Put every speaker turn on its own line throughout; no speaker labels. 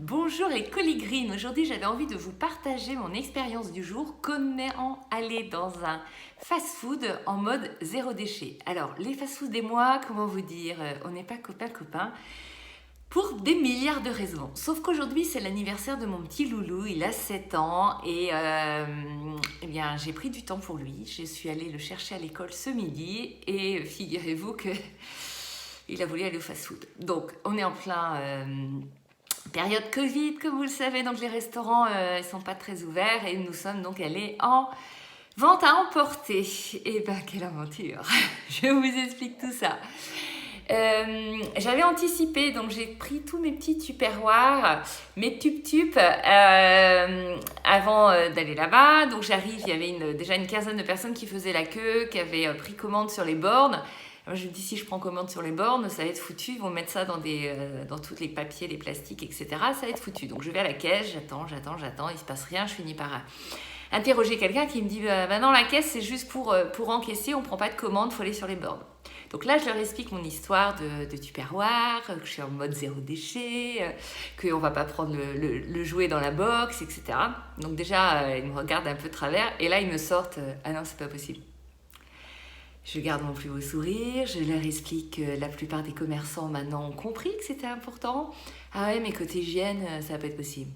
Bonjour les coligrines, aujourd'hui j'avais envie de vous partager mon expérience du jour comment aller dans un fast-food en mode zéro déchet. Alors les fast-food et moi, comment vous dire, on n'est pas copains pour des milliards de raisons. Sauf qu'aujourd'hui c'est l'anniversaire de mon petit loulou, il a 7 ans et eh bien j'ai pris du temps pour lui. Je suis allée le chercher à l'école ce midi et figurez-vous que il a voulu aller au fast-food. Donc on est en plein... période Covid, comme vous le savez, donc les restaurants ils sont pas très ouverts et nous sommes donc allés en vente à emporter. Et ben quelle aventure. Je vous explique tout ça. J'avais anticipé, donc j'ai pris tous mes petits tupperwares, mes tup avant d'aller là-bas. Donc j'arrive, il y avait déjà une quinzaine de personnes qui faisaient la queue, qui avaient pris commande sur les bornes. Moi, je me dis, si je prends commande sur les bornes, ça va être foutu. Ils vont mettre ça dans tous les papiers, les plastiques, etc. Ça va être foutu. Donc, je vais à la caisse, j'attends. Il se passe rien. Je finis par interroger quelqu'un qui me dit, bah non, la caisse, c'est juste pour encaisser. On prend pas de commande, il faut aller sur les bornes. Donc là, je leur explique mon histoire de tupperware, que je suis en mode zéro déchet, qu'on va pas prendre le jouet dans la box, etc. Donc déjà, ils me regardent un peu de travers. Et là, ils me sortent, ah non, c'est pas possible. Je garde mon plus beau sourire, je leur explique que la plupart des commerçants maintenant ont compris que c'était important. Ah ouais, mais côté hygiène, ça va pas être possible.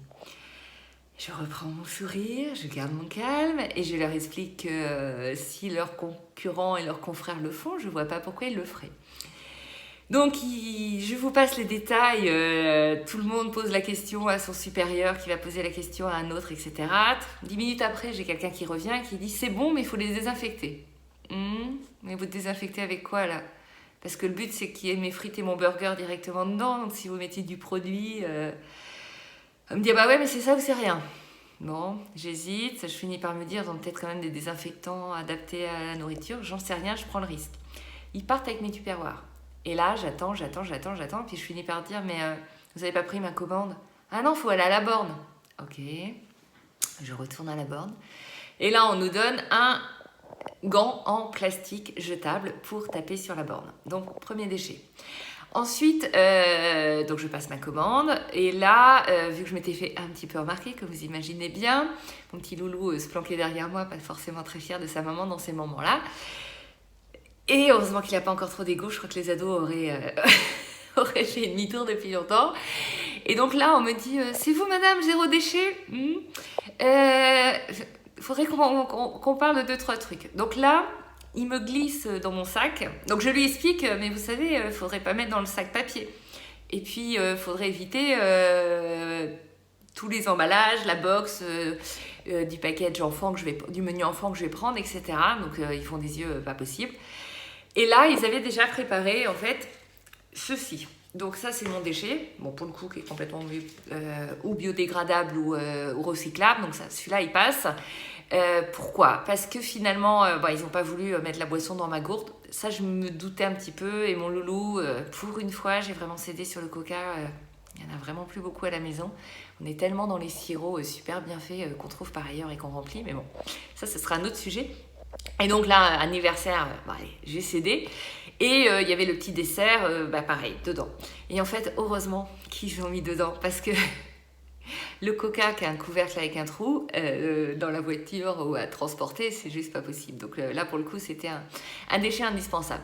Je reprends mon sourire, je garde mon calme et je leur explique que si leurs concurrents et leurs confrères le font, je vois pas pourquoi ils le feraient. Donc, je vous passe les détails. Tout le monde pose la question à son supérieur, qui va poser la question à un autre, etc. 10 minutes après, j'ai quelqu'un qui revient et qui dit « C'est bon, mais il faut les désinfecter. » Mais vous désinfectez avec quoi là? Parce que le but c'est qu'il y ait mes frites et mon burger directement dedans. Donc si vous mettez du produit, on me dit bah ouais mais c'est ça ou c'est rien. Bon, j'hésite, je finis par me dire, donc peut-être quand même des désinfectants adaptés à la nourriture, j'en sais rien, je prends le risque. Ils partent avec mes tupperwares. Et là j'attends, puis je finis par dire mais vous avez pas pris ma commande? Ah non, faut aller à la borne. Ok, je retourne à la borne. Et là on nous donne un gants en plastique jetable pour taper sur la borne. Donc, premier déchet. Ensuite, donc je passe ma commande. Et là, vu que je m'étais fait un petit peu remarquer, comme vous imaginez bien, mon petit loulou se planquait derrière moi, pas forcément très fier de sa maman dans ces moments-là. Et heureusement qu'il n'a pas encore trop d'ego, je crois que les ados auraient fait demi-tour depuis longtemps. Et donc là, on me dit, c'est vous madame, zéro déchet? Il faudrait qu'on parle de 2-3 trucs. Donc là, il me glisse dans mon sac. Donc je lui explique, mais vous savez, il ne faudrait pas mettre dans le sac papier. Et puis, il faudrait éviter tous les emballages, la box, du package enfant du menu enfant que je vais prendre, etc. Donc ils font des yeux pas possible. Et là, ils avaient déjà préparé, en fait, ceci. Donc ça, c'est mon déchet. Bon, pour le coup, qui est complètement ou biodégradable ou recyclable. Donc ça, celui-là, il passe. Pourquoi? Parce que finalement, ils n'ont pas voulu mettre la boisson dans ma gourde. Ça, je me doutais un petit peu. Et mon loulou, pour une fois, j'ai vraiment cédé sur le coca. Il n'y en a vraiment plus beaucoup à la maison. On est tellement dans les sirops super bien faits qu'on trouve par ailleurs et qu'on remplit. Mais bon, ça, ce sera un autre sujet. Et donc là, anniversaire, allez, j'ai cédé. Et il y avait le petit dessert, pareil, dedans. Et en fait, heureusement qu'ils ont mis dedans. Parce que le coca qui a un couvercle avec un trou, dans la voiture ou à transporter, c'est juste pas possible. Donc là, pour le coup, c'était un déchet indispensable.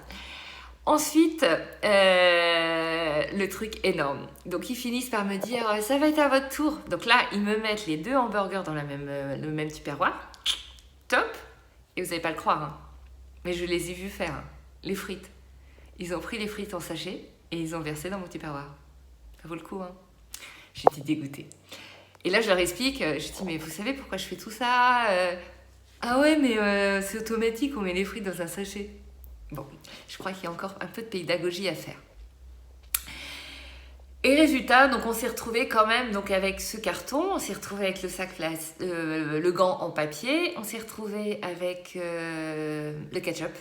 Ensuite, le truc énorme. Donc, ils finissent par me dire, ça va être à votre tour. Donc là, ils me mettent les 2 hamburgers dans le même tupperware. Top. Et vous n'allez pas le croire, hein. Mais je les ai vus faire, hein. Les frites. Ils ont pris les frites en sachet et ils ont versé dans mon tupperware. Ça vaut le coup, hein. J'étais dégoûtée. Et là, je leur explique, je dis, mais vous savez pourquoi je fais tout ça? Ah ouais, mais c'est automatique, on met les frites dans un sachet. Bon, je crois qu'il y a encore un peu de pédagogie à faire. Et résultat, donc on s'est retrouvé quand même donc avec ce carton, on s'est retrouvé avec le sac le gant en papier, on s'est retrouvé avec le ketchup.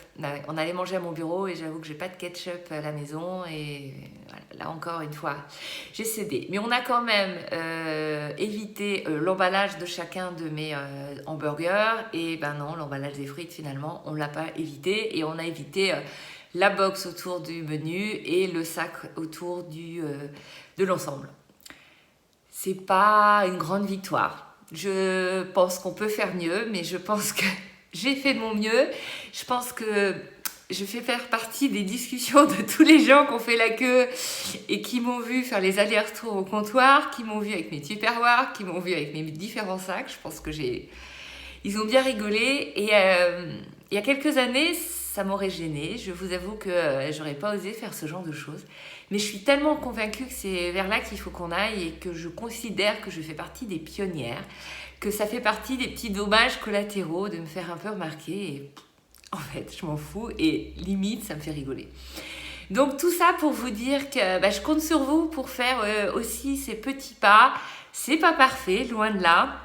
On allait manger à mon bureau et j'avoue que j'ai pas de ketchup à la maison et voilà, là encore une fois j'ai cédé. Mais on a quand même évité l'emballage de chacun de mes hamburgers et ben non, l'emballage des frites finalement on l'a pas évité et on a évité la box autour du menu et le sac autour de l'ensemble. c'est pas une grande victoire. Je pense qu'on peut faire mieux, mais je pense que j'ai fait de mon mieux. Je pense que je fais faire partie des discussions de tous les gens qui ont fait la queue et qui m'ont vu faire les allers-retours au comptoir, qui m'ont vu avec mes tupperwares, qui m'ont vu avec mes différents sacs. Je pense que ils ont bien rigolé. Et il y a quelques années, ça m'aurait gênée. Je vous avoue que j'aurais pas osé faire ce genre de choses. Mais je suis tellement convaincue que c'est vers là qu'il faut qu'on aille et que je considère que je fais partie des pionnières, que ça fait partie des petits dommages collatéraux de me faire un peu remarquer. Et en fait, je m'en fous et limite, ça me fait rigoler. Donc tout ça pour vous dire que je compte sur vous pour faire aussi ces petits pas. C'est pas parfait, loin de là.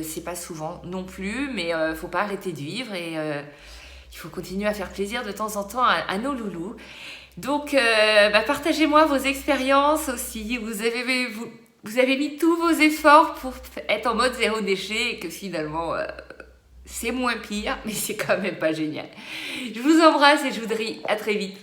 C'est pas souvent non plus, mais faut pas arrêter de vivre et il faut continuer à faire plaisir de temps en temps à nos loulous. Donc partagez-moi vos expériences aussi. Vous avez mis tous vos efforts pour être en mode zéro déchet et que finalement c'est moins pire, mais c'est quand même pas génial. Je vous embrasse et je vous dis à très vite.